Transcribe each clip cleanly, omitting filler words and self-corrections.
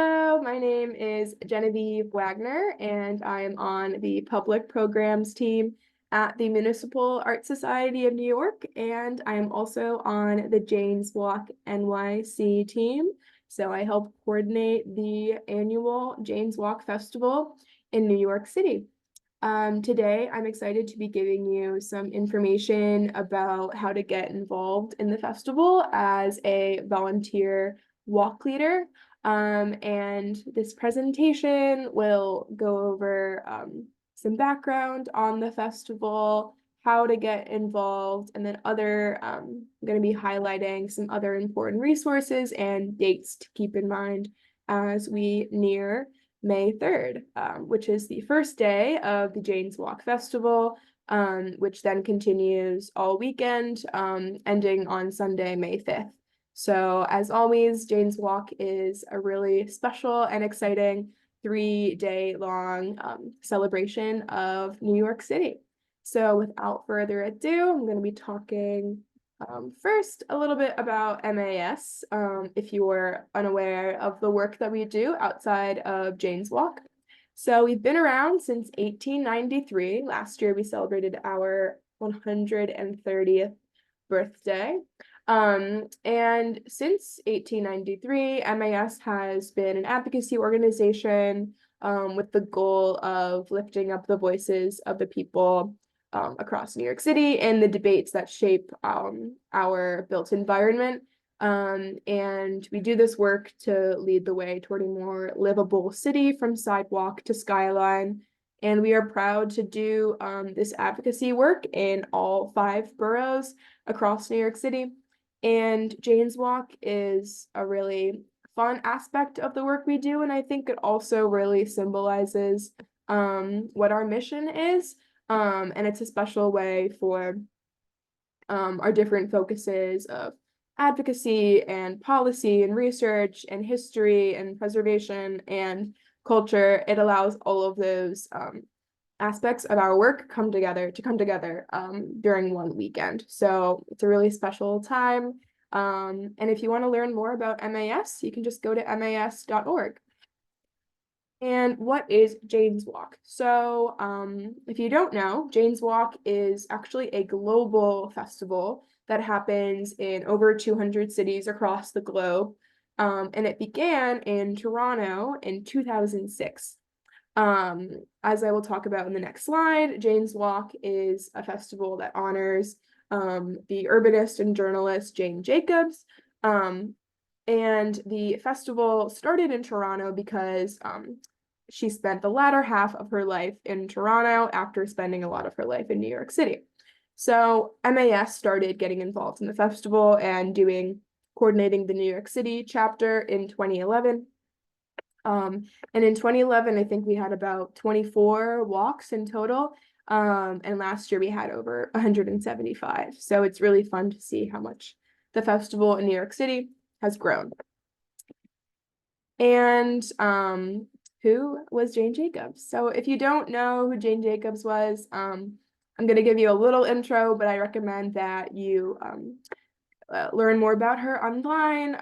Hello, my name is Genevieve Wagner, and I am on the public programs team at the Municipal Art Society of New York, and I am also on the Jane's Walk NYC team. So I help coordinate the annual Jane's Walk Festival in New York City. Today, I'm excited to be giving you some information about how to get involved in the festival as a volunteer walk leader. And this presentation will go over some background on the festival, how to get involved, and then I'm going to be highlighting some other important resources and dates to keep in mind as we near May 3rd, which is the first day of the Jane's Walk Festival, which then continues all weekend, ending on Sunday, May 5th. So as always, Jane's Walk is a really special and exciting 3-day long celebration of New York City. So without further ado, I'm going to be talking first a little bit about MAS, if you're unaware of the work that we do outside of Jane's Walk. So we've been around since 1893. Last year we celebrated our 130th birthday. And since 1893, MAS has been an advocacy organization with the goal of lifting up the voices of the people across New York City and the debates that shape our built environment. And we do this work to lead the way toward a more livable city from sidewalk to skyline. And we are proud to do this advocacy work in all 5 boroughs across New York City. And Jane's Walk is a really fun aspect of the work we do, and I think it also really symbolizes what our mission is. And it's a special way for our different focuses of advocacy and policy and research and history and preservation and culture. It allows all of those aspects of our work to come together during one weekend. So it's a really special time. And if you want to learn more about MAS, you can just go to mas.org. And what is Jane's Walk? So if you don't know, Jane's Walk is actually a global festival that happens in over 200 cities across the globe. And it began in Toronto in 2006. As I will talk about in the next slide, Jane's Walk is a festival that honors the urbanist and journalist Jane Jacobs. And the festival started in Toronto because she spent the latter half of her life in Toronto after spending a lot of her life in New York City. So MAS started getting involved in the festival and coordinating the New York City chapter in 2011. And in 2011, I think we had about 24 walks in total. And last year we had over 175. So it's really fun to see how much the festival in New York City has grown. And who was Jane Jacobs? So if you don't know who Jane Jacobs was, I'm going to give you a little intro, but I recommend that you learn more about her online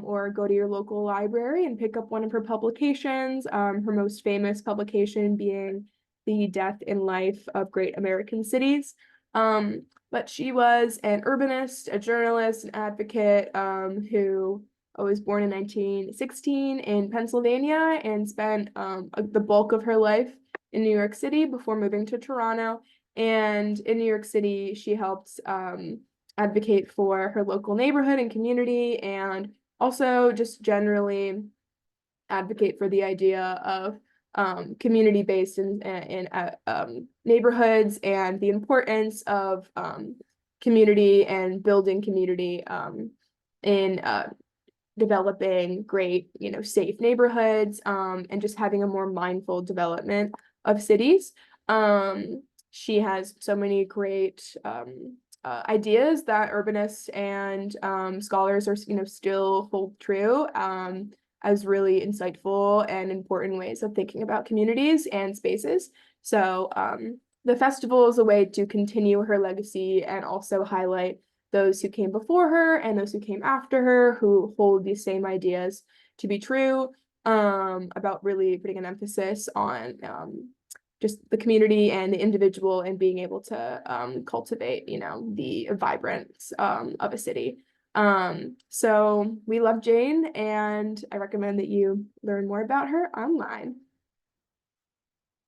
or go to your local library and pick up one of her publications, her most famous publication being The Death and Life of Great American Cities. But she was an urbanist, a journalist, an advocate who was born in 1916 in Pennsylvania and spent the bulk of her life in New York City before moving to Toronto. And in New York City, she helped advocate for her local neighborhood and community, and also just generally advocate for the idea of community-based in neighborhoods and the importance of community and building community in developing great, safe neighborhoods and just having a more mindful development of cities. She has so many great ideas that urbanists and scholars are, still hold true as really insightful and important ways of thinking about communities and spaces. So the festival is a way to continue her legacy and also highlight those who came before her and those who came after her who hold these same ideas to be true. about really putting an emphasis on just the community and the individual and being able to cultivate, the vibrance of a city. So we love Jane, and I recommend that you learn more about her online.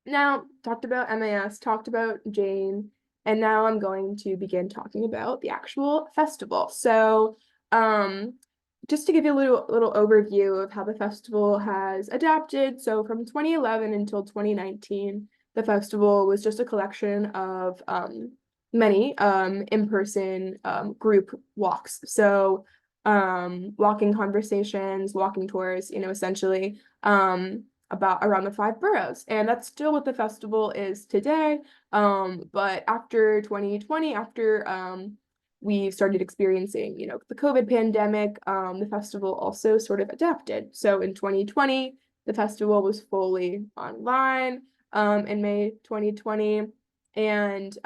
Now, talked about MAS, talked about Jane, and now I'm going to begin talking about the actual festival. So, just to give you a little overview of how the festival has adapted. So from 2011 until 2019, the festival was just a collection of many in-person group walks. So walking conversations, walking tours, essentially about around the 5 boroughs. And that's still what the festival is today. But after 2020, after we started experiencing, the COVID pandemic, the festival also sort of adapted. So in 2020, the festival was fully online in May 2020. And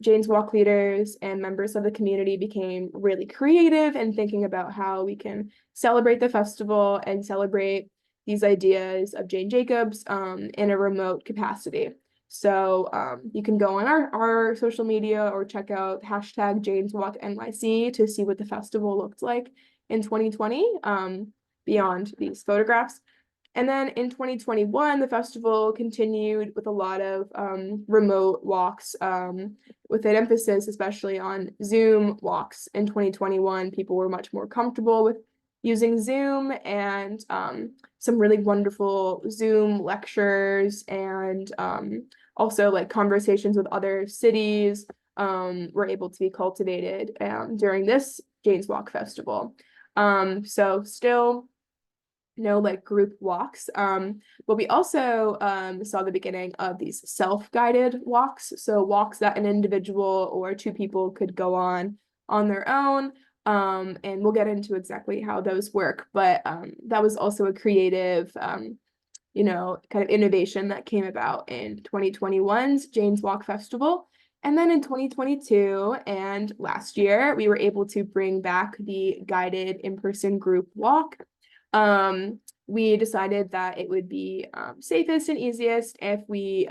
Jane's Walk leaders and members of the community became really creative in thinking about how we can celebrate the festival and celebrate these ideas of Jane Jacobs in a remote capacity. So you can go on our social media or check out hashtag Jane's Walk NYC to see what the festival looked like in 2020 beyond these photographs. And then in 2021, the festival continued with a lot of remote walks with an emphasis especially on Zoom walks. In 2021, people were much more comfortable with using Zoom, and some really wonderful Zoom lectures and also like conversations with other cities were able to be cultivated during this Jane's Walk Festival. So still no like group walks, but we also saw the beginning of these self-guided walks, so walks that an individual or two people could go on their own. And we'll get into exactly how those work, but that was also a creative kind of innovation that came about in 2021's Jane's Walk Festival. And then in 2022 and last year, we were able to bring back the guided in-person group walk. We decided that it would be safest and easiest if we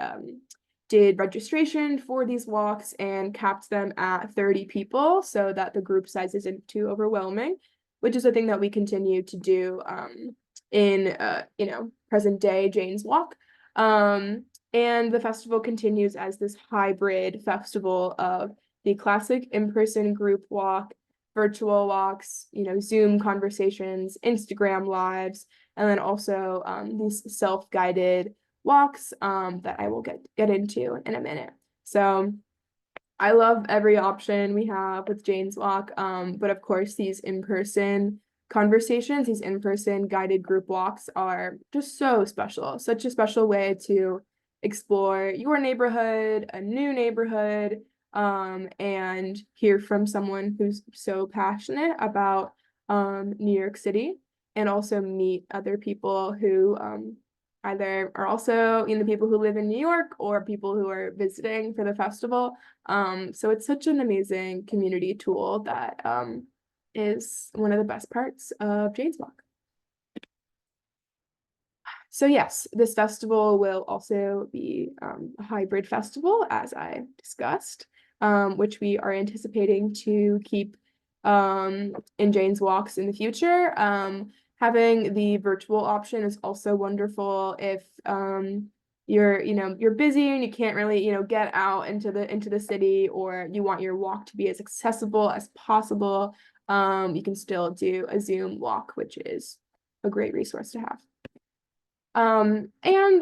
did registration for these walks and capped them at 30 people so that the group size isn't too overwhelming, which is a thing that we continue to do in present day Jane's Walk. And the festival continues as this hybrid festival of the classic in-person group walk, virtual walks, Zoom conversations, Instagram lives, and then also these self-guided walks that I will get into in a minute. So I love every option we have with Jane's Walk, but of course these in-person conversations, these in-person guided group walks are just so special, such a special way to explore your neighborhood, a new neighborhood, and hear from someone who's so passionate about New York City, and also meet other people who either are also people who live in New York or people who are visiting for the festival. So it's such an amazing community tool that is one of the best parts of Jane's Walk. So yes, this festival will also be a hybrid festival, as I discussed, which we are anticipating to keep in Jane's Walks in the future. Having the virtual option is also wonderful if you're busy and you can't really get out into the city, or you want your walk to be as accessible as possible. You can still do a Zoom walk, which is a great resource to have. And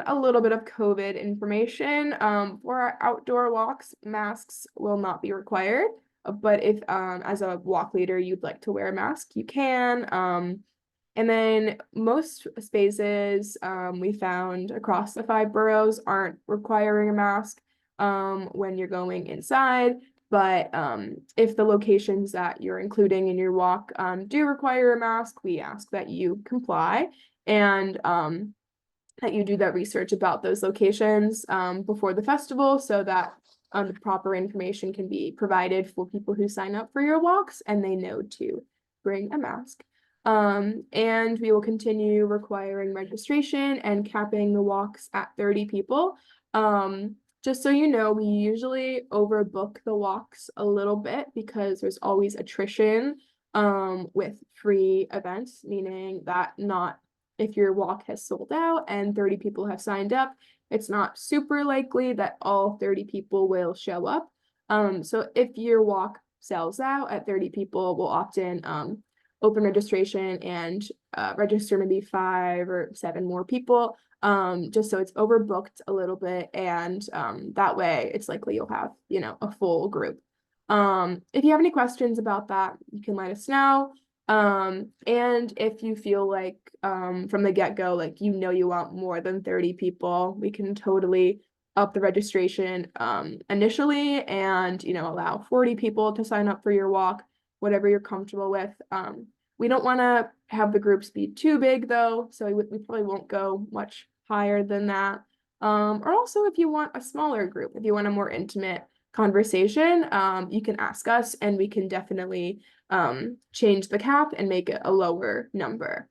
a little bit of COVID information. For our outdoor walks, masks will not be required, but if as a walk leader you'd like to wear a mask, you can. And then most spaces we found across the 5 boroughs aren't requiring a mask when you're going inside. But if the locations that you're including in your walk do require a mask, we ask that you comply, and that you do that research about those locations before the festival, so that the proper information can be provided for people who sign up for your walks and they know to bring a mask. And we will continue requiring registration and capping the walks at 30 people. Just so you know, we usually overbook the walks a little bit because there's always attrition with free events, meaning that not if your walk has sold out and 30 people have signed up, it's not super likely that all 30 people will show up. So if your walk sells out at 30 people, we'll often open registration and register maybe 5 or 7 more people, just so it's overbooked a little bit, and that way it's likely you'll have, a full group. If you have any questions about that, you can let us know. And if you feel like from the get-go, like you want more than 30 people, we can totally up the registration initially and allow 40 people to sign up for your walk, whatever you're comfortable with. We don't want to have the groups be too big though, so we probably won't go much higher than that. Or also if you want a smaller group, if you want a more intimate conversation, you can ask us and we can definitely change the cap and make it a lower number.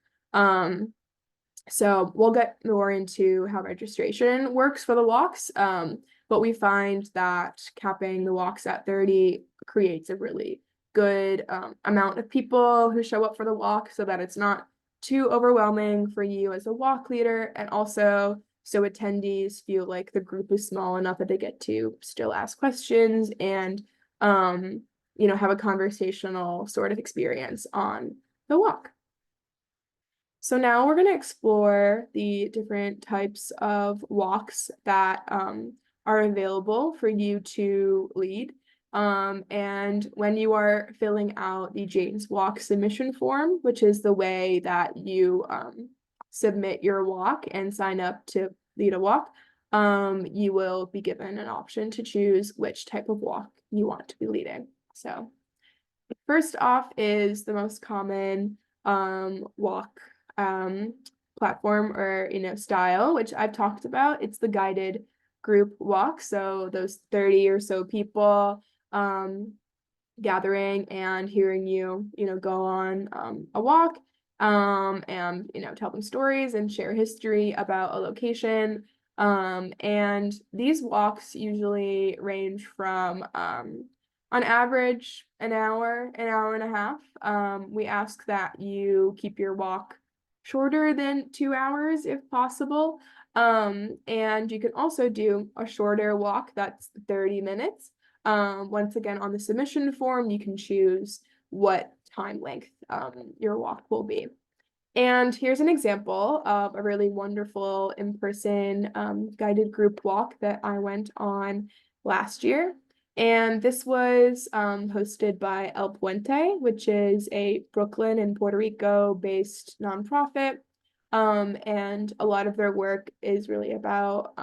So we'll get more into how registration works for the walks, but we find that capping the walks at 30 creates a really good amount of people who show up for the walk so that it's not too overwhelming for you as a walk leader, and also so attendees feel like the group is small enough that they get to still ask questions and have a conversational sort of experience on the walk. So now we're going to explore the different types of walks that are available for you to lead. And when you are filling out the Jane's Walk submission form, which is the way that you submit your walk and sign up to lead a walk, you will be given an option to choose which type of walk you want to be leading. So first off is the most common walk platform or style, which I've talked about. It's the guided group walk, so those 30 or so people gathering and hearing you go on a walk and tell them stories and share history about a location. And these walks usually range from on average an hour and a half. We ask that you keep your walk shorter than 2 hours if possible. And you can also do a shorter walk that's 30 minutes. Once again, on the submission form, you can choose what time length your walk will be. And here's an example of a really wonderful in-person guided group walk that I went on last year. And this was hosted by El Puente, which is a Brooklyn and Puerto Rico based nonprofit. And a lot of their work is really about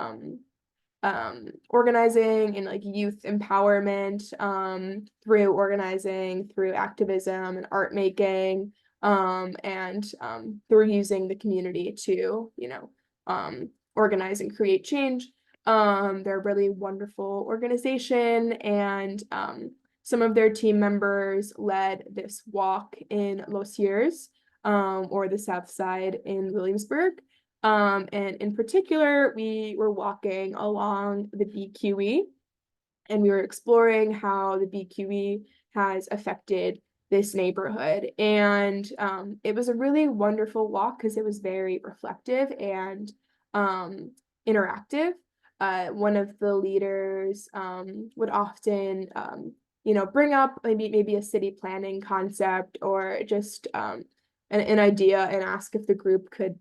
organizing and like youth empowerment through organizing, through activism and art making, and through using the community to, organize and create change. They're a really wonderful organization, and some of their team members led this walk in Los Years, or the South Side in Williamsburg. And in particular, we were walking along the BQE, and we were exploring how the BQE has affected this neighborhood. And it was a really wonderful walk because it was very reflective and interactive. One of the leaders would often, bring up maybe a city planning concept or just an idea and ask if the group could,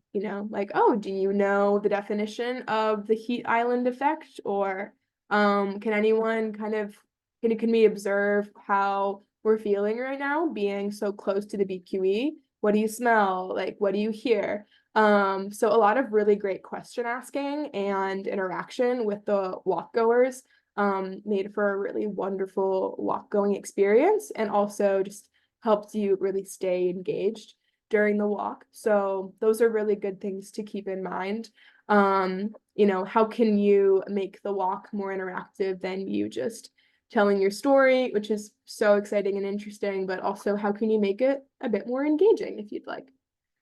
oh, do you know the definition of the heat island effect? Or can anyone can we observe how we're feeling right now being so close to the BQE? What do you smell? Like, what do you hear? So a lot of really great question asking and interaction with the walk goers made for a really wonderful walk going experience, and also just helped you really stay engaged during the walk. So those are really good things to keep in mind. How can you make the walk more interactive than you just telling your story, which is so exciting and interesting, but also how can you make it a bit more engaging if you'd like.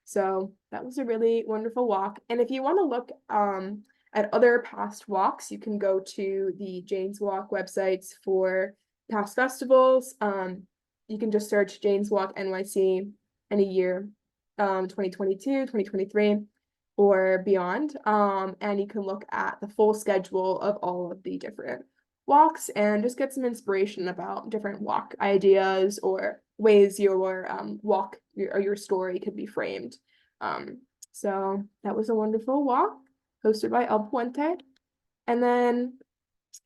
So that was a really wonderful walk. And if you want to look at other past walks, you can go to the Jane's Walk websites for past festivals. You can just search Jane's Walk NYC in a year, 2022, 2023, or beyond. And you can look at the full schedule of all of the different walks and just get some inspiration about different walk ideas or ways your walk or your story could be framed. So that was a wonderful walk hosted by El Puente. And then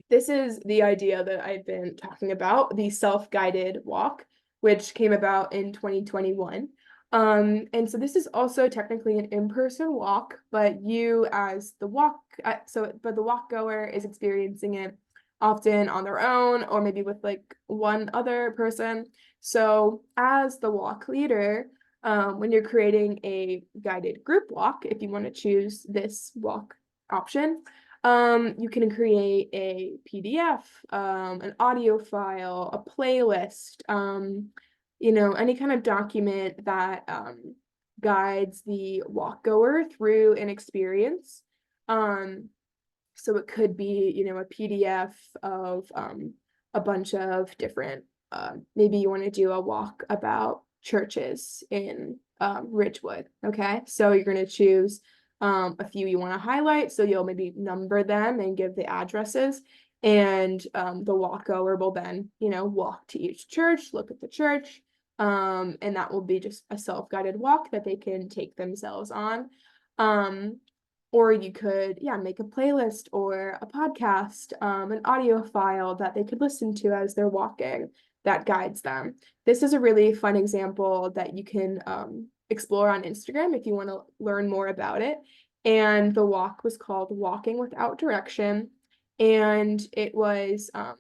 this is the idea that I've been talking about, the self-guided walk, which came about in 2021. And so this is also technically an in-person walk, but you as the but the walk goer is experiencing it often on their own or maybe with like one other person. So as the walk leader, when you're creating a guided group walk, if you want to choose this walk option, you can create a PDF, an audio file, a playlist, any kind of document that guides the walk goer through an experience. So it could be, a PDF of a bunch of different, maybe you want to do a walk about churches in Ridgewood. Okay, so you're going to choose a few you want to highlight. So you'll maybe number them and give the addresses. And the walk goer will then, walk to each church, look at the church. And that will be just a self-guided walk that they can take themselves on. Or you could, make a playlist or a podcast, an audio file that they could listen to as they're walking that guides them. This is a really fun example that you can explore on Instagram if you want to learn more about it. And the walk was called Walking Without Direction. And it was a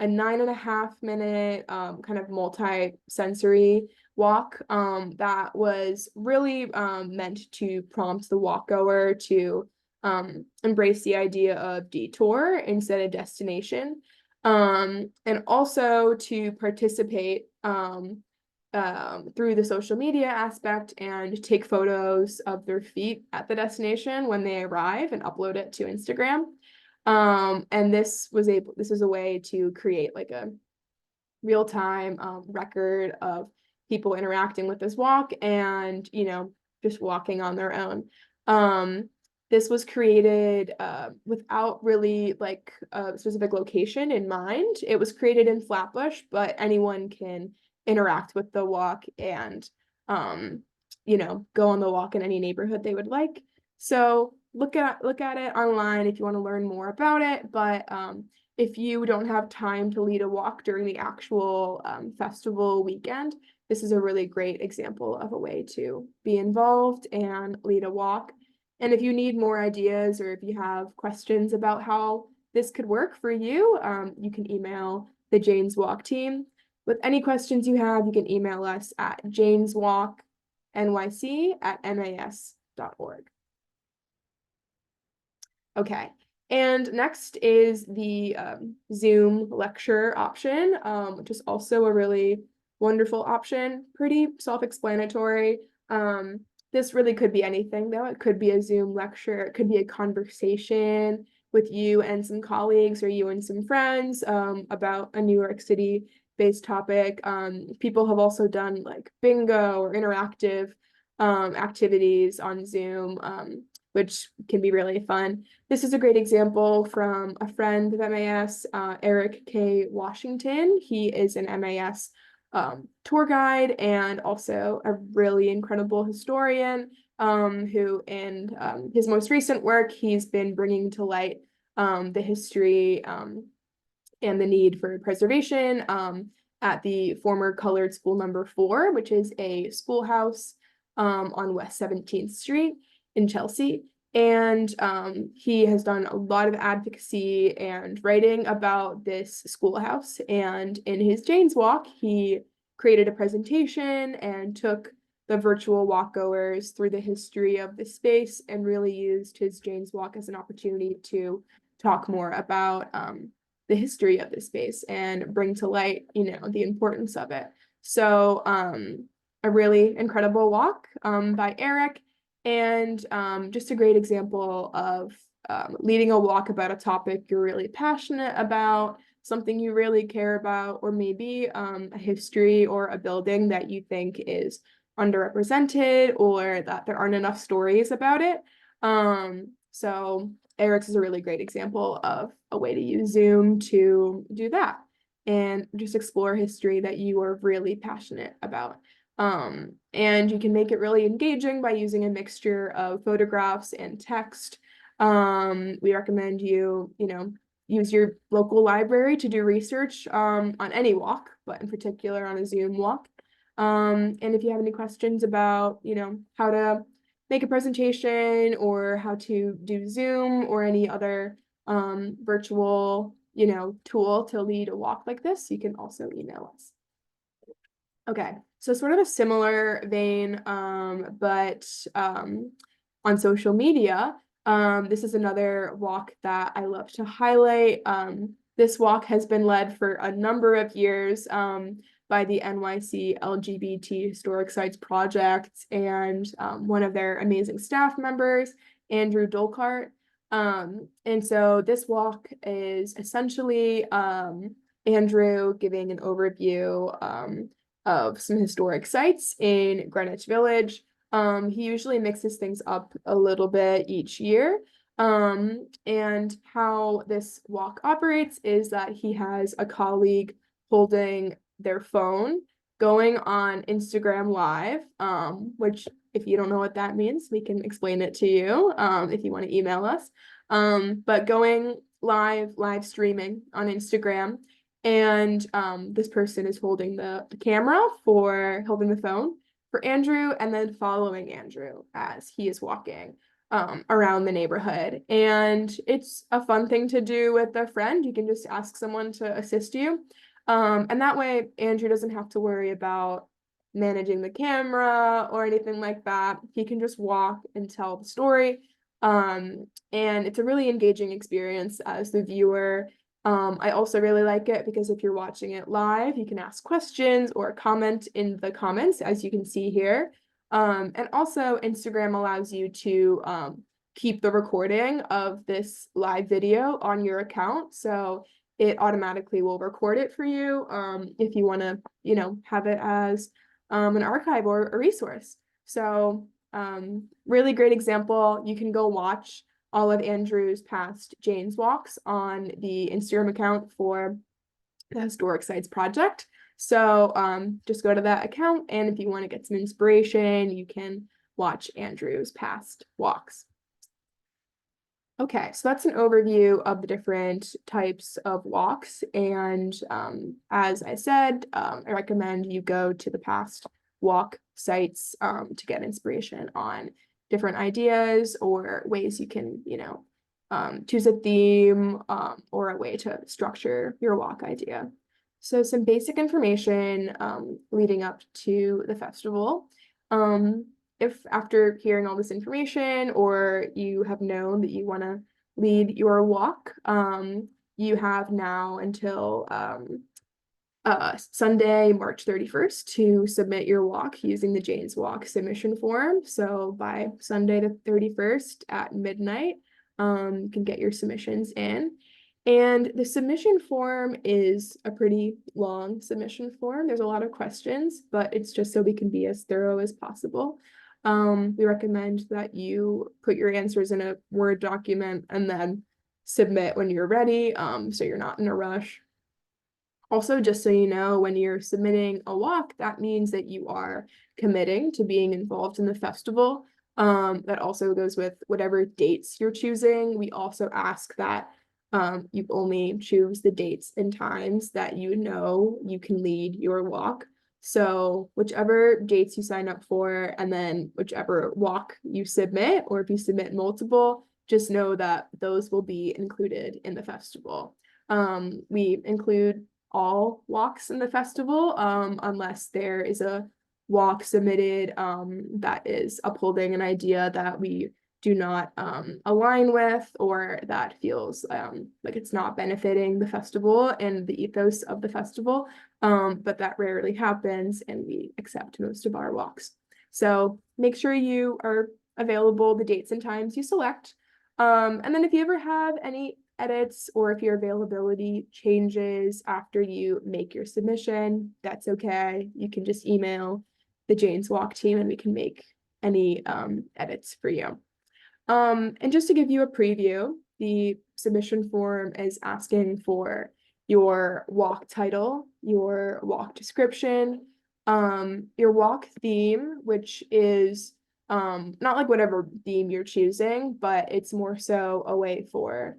9.5-minute kind of multi-sensory walk that was really meant to prompt the walk goer to embrace the idea of detour instead of destination, and also to participate through the social media aspect and take photos of their feet at the destination when they arrive and upload it to Instagram. And this was a way to create like a real-time record of people interacting with this walk and, just walking on their own. This was created without really like a specific location in mind. It was created in Flatbush, but anyone can interact with the walk and, go on the walk in any neighborhood they would like. So look at it online if you want to learn more about it. But if you don't have time to lead a walk during the actual festival weekend, this is a really great example of a way to be involved and lead a walk. And if you need more ideas or if you have questions about how this could work for you, you can email the Jane's Walk team. With any questions you have, you can email us at janeswalknyc@mas.org. Okay, and next is the Zoom lecture option, which is also a really wonderful option, pretty self-explanatory. This really could be anything though. It could be a Zoom lecture, it could be a conversation with you and some colleagues or you and some friends about a New York City based topic. People have also done like bingo or interactive activities on Zoom, which can be really fun. This is a great example from a friend of MAS, Eric K. Washington. He is an MAS tour guide and also a really incredible historian who in his most recent work, he's been bringing to light the history and the need for preservation at the former Colored School Number 4, which is a schoolhouse on West 17th Street in Chelsea. And he has done a lot of advocacy and writing about this schoolhouse. And in his Jane's Walk, he created a presentation and took the virtual walkgoers through the history of the space and really used his Jane's Walk as an opportunity to talk more about the history of the space and bring to light, the importance of it. So a really incredible walk by Eric, and just a great example of leading a walk about a topic you're really passionate about, something you really care about, or maybe a history or a building that you think is underrepresented or that there aren't enough stories about it. So Eric's is a really great example of a way to use Zoom to do that and just explore history that you are really passionate about. And you can make it really engaging by using a mixture of photographs and text. We recommend you, use your local library to do research on any walk, but in particular on a Zoom walk. And if you have any questions about, how to make a presentation or how to do Zoom or any other virtual, tool to lead a walk like this, you can also email us. Okay, so sort of a similar vein, but on social media, this is another walk that I love to highlight. This walk has been led for a number of years by the NYC LGBT Historic Sites Project and one of their amazing staff members, Andrew Dolkart. And so this walk is essentially Andrew giving an overview of some historic sites in Greenwich Village. He usually mixes things up a little bit each year. And how this walk operates is that he has a colleague holding their phone going on Instagram Live, which if you don't know what that means, we can explain it to you if you want to email us. But going live streaming on Instagram, and this person is holding the camera holding the phone for Andrew, and then following Andrew as he is walking around the neighborhood. And it's a fun thing to do with a friend. You can just ask someone to assist you. And that way, Andrew doesn't have to worry about managing the camera or anything like that. He can just walk and tell the story. And it's a really engaging experience as the viewer. I also really like it because if you're watching it live, you can ask questions or comment in the comments, as you can see here. And also Instagram allows you to keep the recording of this live video on your account. So it automatically will record it for you if you want to, have it as an archive or a resource. So really great example. You can go watch all of Andrew's past Jane's walks on the Instagram account for the Historic Sites Project. So just go to that account, and if you want to get some inspiration, you can watch Andrew's past walks. Okay, so that's an overview of the different types of walks. And as I said, I recommend you go to the past walk sites to get inspiration on different ideas or ways you can, choose a theme or a way to structure your walk idea. So some basic information leading up to the festival. If after hearing all this information or you have known that you want to lead your walk, you have now until Sunday, March 31st to submit your walk using the Jane's Walk submission form. So by Sunday the 31st at midnight, you can get your submissions in. And the submission form is a pretty long submission form. There's a lot of questions, but it's just so we can be as thorough as possible. We recommend that you put your answers in a Word document and then submit when you're ready, so you're not in a rush. Also, just so you know, when you're submitting a walk, that means that you are committing to being involved in the festival. That also goes with whatever dates you're choosing. We also ask that you only choose the dates and times that you know you can lead your walk. So whichever dates you sign up for, and then whichever walk you submit, or if you submit multiple, just know that those will be included in the festival. We include all walks in the festival, unless there is a walk submitted that is upholding an idea that we do not align with, or that feels like it's not benefiting the festival and the ethos of the festival. But that rarely happens, and we accept most of our walks. So make sure you are available the dates and times you select. And then if you ever have any edits, or if your availability changes after you make your submission, that's okay. You can just email the Jane's Walk team and we can make any edits for you. And just to give you a preview, the submission form is asking for your walk title, your walk description, your walk theme, which is not like whatever theme you're choosing, but it's more so a way for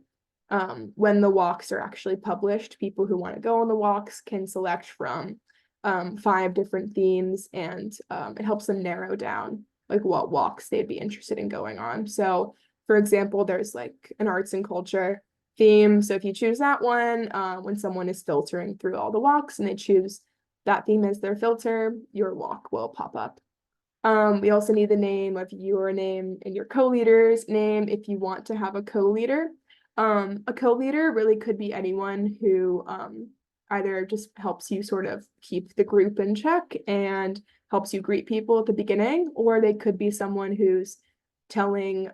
when the walks are actually published, people who want to go on the walks can select from 5 different themes, and it helps them narrow down like what walks they'd be interested in going on. So for example, there's like an arts and culture theme. So if you choose that one, when someone is filtering through all the walks and they choose that theme as their filter, your walk will pop up. We also need the name of your name and your co-leader's name if you want to have a co-leader. A co-leader really could be anyone who either just helps you sort of keep the group in check and helps you greet people at the beginning, or they could be someone who's telling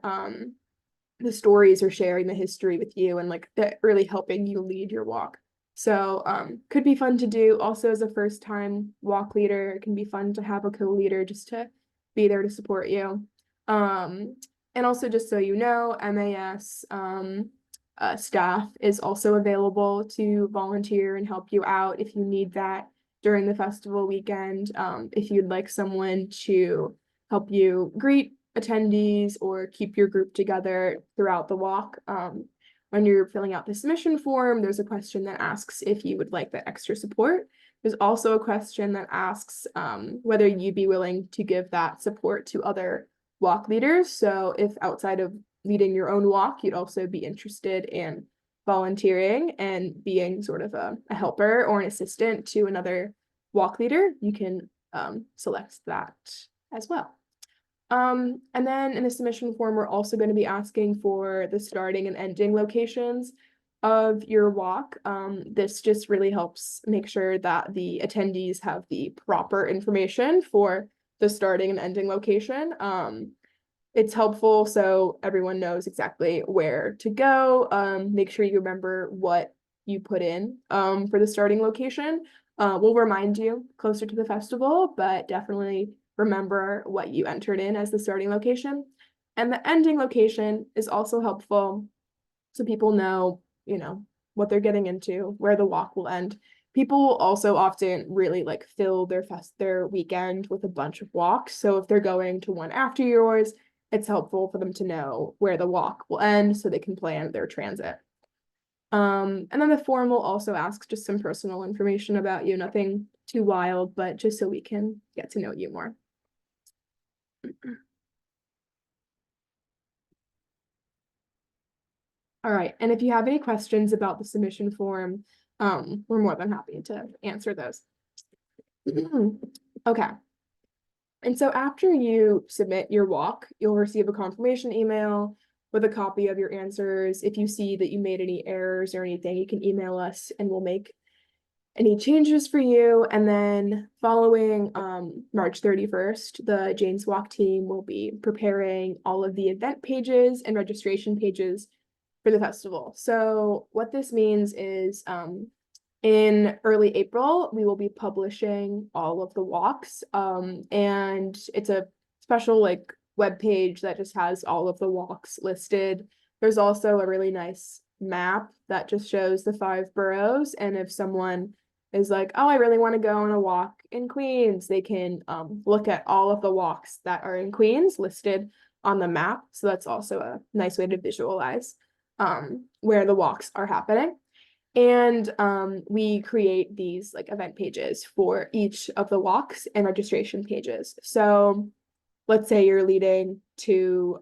the stories or sharing the history with you and like that really helping you lead your walk. So could be fun to do. Also, as a first time walk leader, it can be fun to have a co-leader just to be there to support you. And also, just so you know, MAS staff is also available to volunteer and help you out if you need that during the festival weekend. If you'd like someone to help you greet attendees or keep your group together throughout the walk, when you're filling out the submission form, there's a question that asks if you would like that extra support. There's also a question that asks whether you'd be willing to give that support to other walk leaders. So if outside of leading your own walk, you'd also be interested in volunteering and being sort of a helper or an assistant to another walk leader, you can select that as well. And then in the submission form, we're also going to be asking for the starting and ending locations of your walk. This just really helps make sure that the attendees have the proper information for the starting and ending location. It's helpful so everyone knows exactly where to go. Make sure you remember what you put in for the starting location. We'll remind you closer to the festival, but definitely remember what you entered in as the starting location. And the ending location is also helpful so people know, what they're getting into, where the walk will end. People will also often really like fill their weekend with a bunch of walks. So if they're going to one after yours, it's helpful for them to know where the walk will end so they can plan their transit. And then the form will also ask just some personal information about you, nothing too wild, but just so we can get to know you more. All right, and if you have any questions about the submission form, we're more than happy to answer those. Okay. And so after you submit your walk, you'll receive a confirmation email with a copy of your answers. If you see that you made any errors or anything, you can email us and we'll make any changes for you. And then following March 31st, the Jane's Walk team will be preparing all of the event pages and registration pages for the festival. So what this means is in early April, we will be publishing all of the walks, and it's a special like web page that just has all of the walks listed. There's also a really nice map that just shows the 5 boroughs, and if someone is like, oh, I really want to go on a walk in Queens, they can look at all of the walks that are in Queens listed on the map. So that's also a nice way to visualize where the walks are happening. And we create these like event pages for each of the walks and registration pages. So let's say you're leading to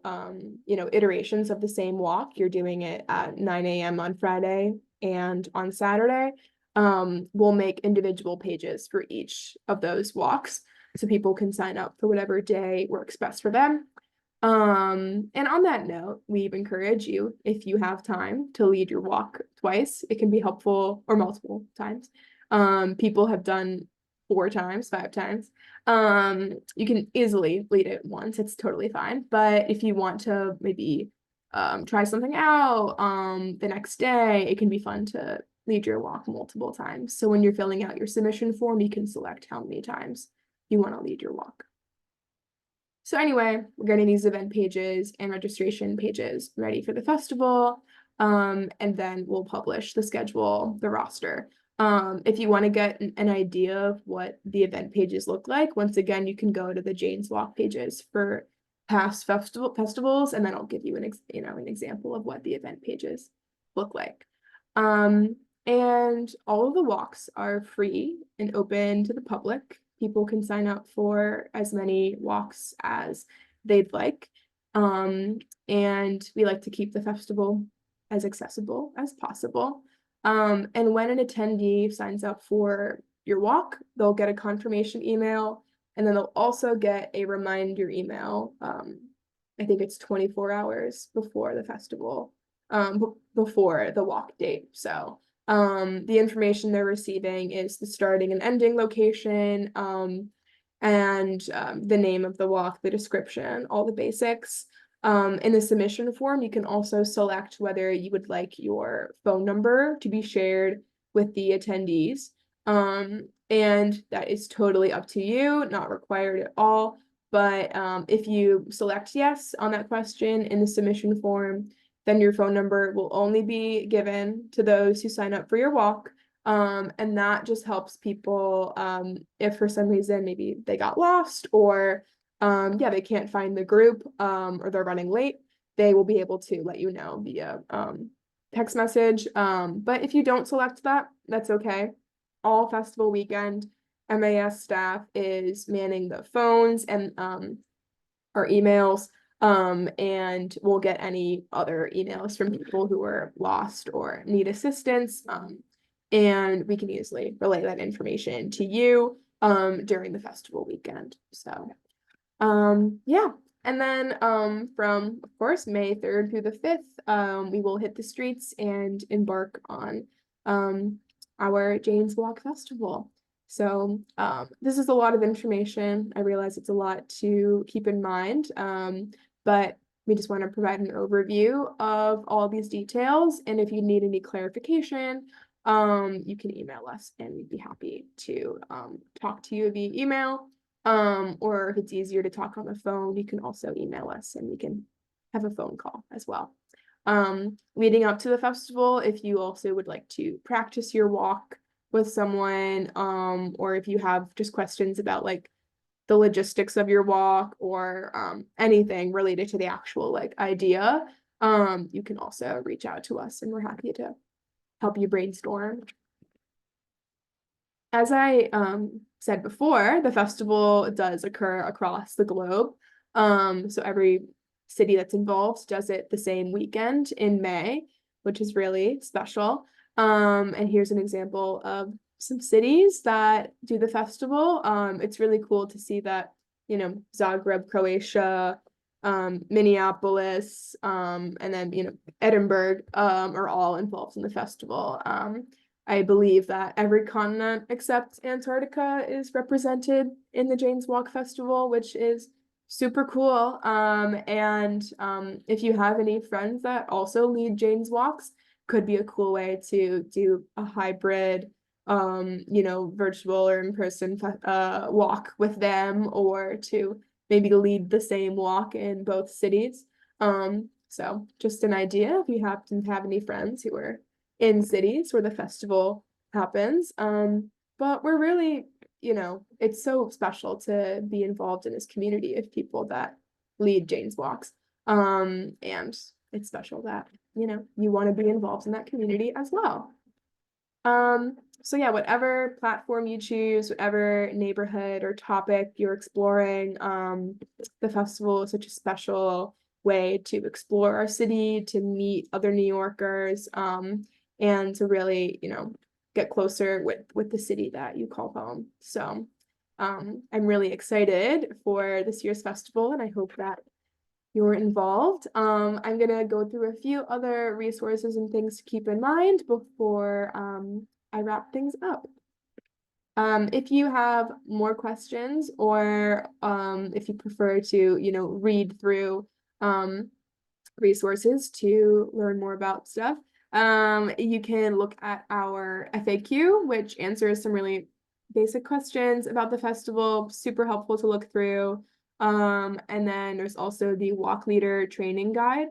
iterations of the same walk. You're doing it at 9 a.m. on Friday and on Saturday. We'll make individual pages for each of those walks so people can sign up for whatever day works best for them. And on that note, we encourage you, if you have time, to lead your walk twice. It can be helpful, or multiple times. People have done 4 times, 5 times. You can easily lead it once, it's totally fine. But if you want to maybe try something out the next day, it can be fun to lead your walk multiple times. So when you're filling out your submission form, you can select how many times you want to lead your walk. So anyway, we're getting these event pages and registration pages ready for the festival. And then we'll publish the schedule, the roster. If you want to get an idea of what the event pages look like, once again, you can go to the Jane's Walk pages for past festivals, and then I'll give you an example of what the event pages look like. And all of the walks are free and open to the public. People can sign up for as many walks as they'd like. And we like to keep the festival as accessible as possible. And when an attendee signs up for your walk, they'll get a confirmation email, and then they'll also get a reminder email. I think it's 24 hours before the festival, before the walk date. So the information they're receiving is the starting and ending location, and the name of the walk, the description, all the basics. In the submission form, you can also select whether you would like your phone number to be shared with the attendees. And that is totally up to you, not required at all. But if you select yes on that question in the submission form, then your phone number will only be given to those who sign up for your walk. And that just helps people, if for some reason maybe they got lost, or they can't find the group, or they're running late, they will be able to let you know via text message. But if you don't select that, that's okay. All festival weekend, MAS staff is manning the phones and our emails, and we'll get any other emails from people who are lost or need assistance, and we can easily relay that information to you during the festival weekend. So yeah. And then from, of course, May 3rd through the 5th, we will hit the streets and embark on our Jane's Walk Festival. So this is a lot of information. I realize it's a lot to keep in mind, but we just want to provide an overview of all these details. And if you need any clarification, you can email us and we'd be happy to talk to you via email. Or if it's easier to talk on the phone, you can also email us and we can have a phone call as well. Leading up to the festival, if you also would like to practice your walk with someone, or if you have just questions about like the logistics of your walk, or anything related to the actual like idea, you can also reach out to us and we're happy to help you brainstorm. As I said before, the festival does occur across the globe. So every city that's involved does it the same weekend in May, which is really special. And here's an example of some cities that do the festival. It's really cool to see that, Zagreb, Croatia, Minneapolis, and then, Edinburgh, are all involved in the festival. I believe that every continent except Antarctica is represented in the Jane's Walk Festival, which is super cool. And if you have any friends that also lead Jane's Walks, could be a cool way to do a hybrid, virtual or in-person walk with them, or to maybe lead the same walk in both cities. So just an idea if you happen to have any friends who are in cities where the festival happens. But we're really, it's so special to be involved in this community of people that lead Jane's Walks. And it's special that, you want to be involved in that community as well. So yeah, whatever platform you choose, whatever neighborhood or topic you're exploring, the festival is such a special way to explore our city, to meet other New Yorkers, and to really, get closer with the city that you call home. So I'm really excited for this year's festival, and I hope that you're involved. I'm gonna go through a few other resources and things to keep in mind before I wrap things up. If you have more questions or if you prefer to, read through resources to learn more about stuff, you can look at our FAQ, which answers some really basic questions about the festival, super helpful to look through. And then there's also the Walk Leader Training Guide,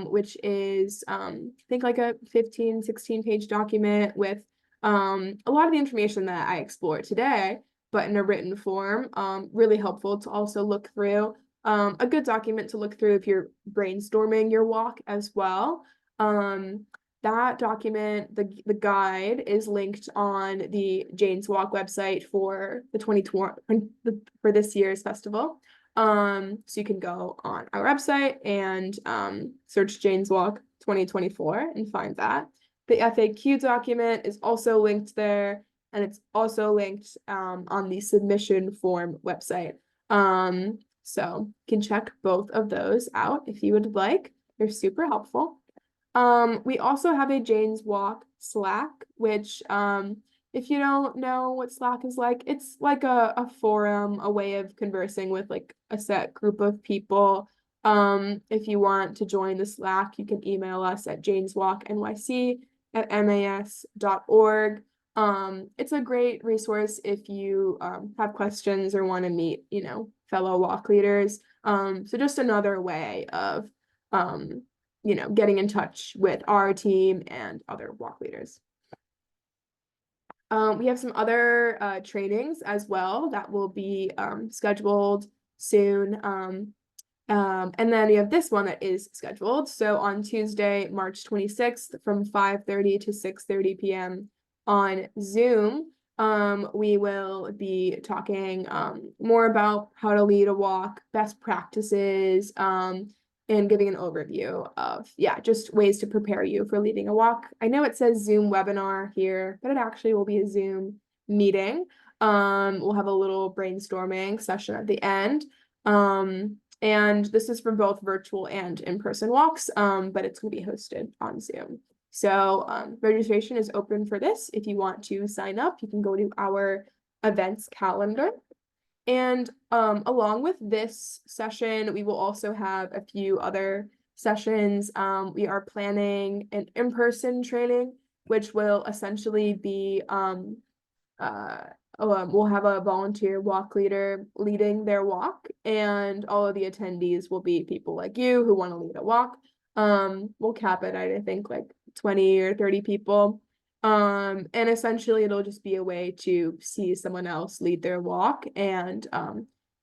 which is, I think like a 15, 16-page document with a lot of the information that I explored today, but in a written form, really helpful to also look through. A good document to look through if you're brainstorming your walk as well. That document, the guide, is linked on the Jane's Walk website for the 2020 for this year's festival. So you can go on our website and search Jane's Walk 2024 and find that. The FAQ document is also linked there, and it's also linked on the submission form website. So you can check both of those out if you would like. They're super helpful. We also have a Jane's Walk Slack, which if you don't know what Slack is like, it's like a forum, a way of conversing with like a set group of people. If you want to join the Slack, you can email us at janeswalknyc@mas.org. It's a great resource if you have questions or want to meet, fellow walk leaders. So just another way of getting in touch with our team and other walk leaders. We have some other trainings as well that will be scheduled soon. And then we have this one that is scheduled. So on Tuesday, March 26th from 5:30 to 6:30 p.m. on Zoom, we will be talking more about how to lead a walk, best practices, and giving an overview of, just ways to prepare you for leading a walk. I know it says Zoom webinar here, but it actually will be a Zoom meeting. We'll have a little brainstorming session at the end. And this is for both virtual and in-person walks, but it's going to be hosted on Zoom. So registration is open for this. If you want to sign up, you can go to our events calendar. And along with this session, we will also have a few other sessions. We are planning an in-person training, which will essentially be we'll have a volunteer walk leader leading their walk, and all of the attendees will be people like you who want to lead a walk. We'll cap it at, I think, like 20 or 30 people. And essentially it'll just be a way to see someone else lead their walk and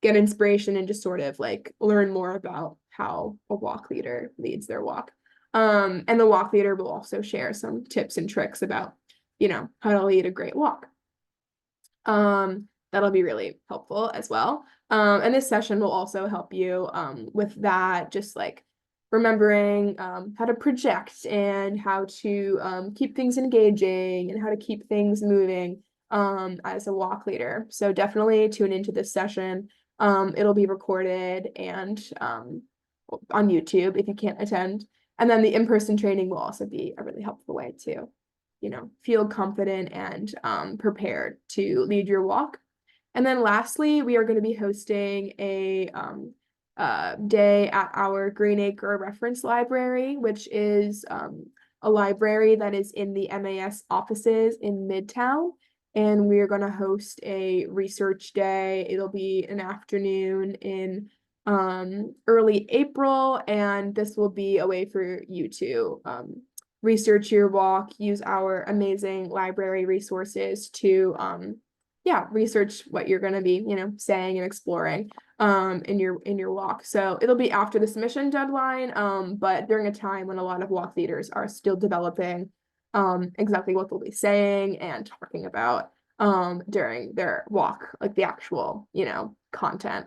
get inspiration and just sort of like learn more about how a walk leader leads their walk. And the walk leader will also share some tips and tricks about, how to lead a great walk. That'll be really helpful as well. And this session will also help you with that, just like remembering how to project and how to keep things engaging and how to keep things moving as a walk leader. So definitely tune into this session. It'll be recorded and on YouTube if you can't attend. And then the in-person training will also be a really helpful way to, feel confident and prepared to lead your walk. And then lastly, we are going to be hosting a day at our Green Acre Reference Library, which is a library that is in the MAS offices in Midtown. And we are going to host a research day. It'll be an afternoon in early April, and this will be a way for you to research your walk, use our amazing library resources to research what you're going to be, saying and exploring in your walk. So it'll be after the submission deadline, but during a time when a lot of walk leaders are still developing exactly what they'll be saying and talking about during their walk, like the actual, content.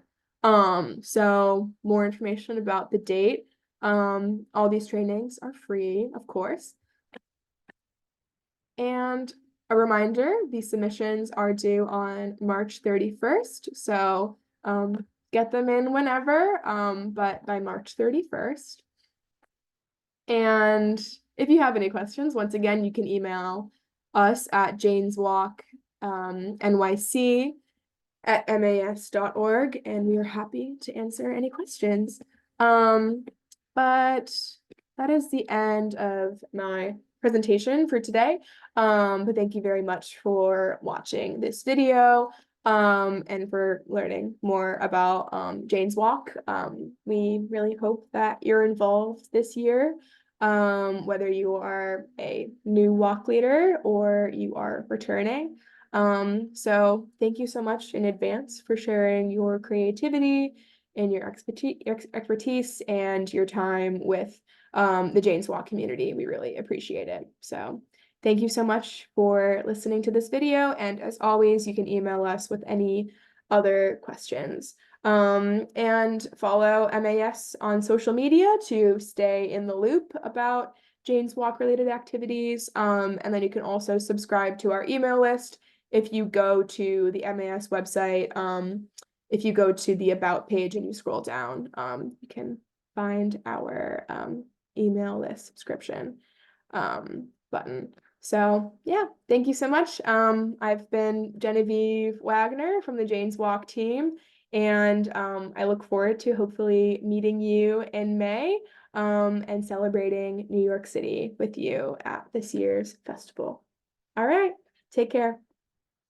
So more information about the date. All these trainings are free, of course. And a reminder, these submissions are due on March 31st. So get them in whenever, but by March 31st. And if you have any questions, once again, you can email us at janeswalk, NYC at mas.org, and we are happy to answer any questions. But that is the end of my presentation for today. But thank you very much for watching this video, and for learning more about Jane's Walk. We really hope that you're involved this year, whether you are a new walk leader or you are returning. So thank you so much in advance for sharing your creativity and your expertise and your time with the Jane's Walk community. We really appreciate it. So thank you so much for listening to this video. And as always, you can email us with any other questions. And follow MAS on social media to stay in the loop about Jane's Walk related activities. And then you can also subscribe to our email list if you go to the MAS website. If you go to the About page and you scroll down, you can find our email list subscription button. So yeah, thank you so much. I've been Genevieve Wagner from the Jane's Walk team, and I look forward to hopefully meeting you in May and celebrating New York City with you at this year's festival. All right, take care.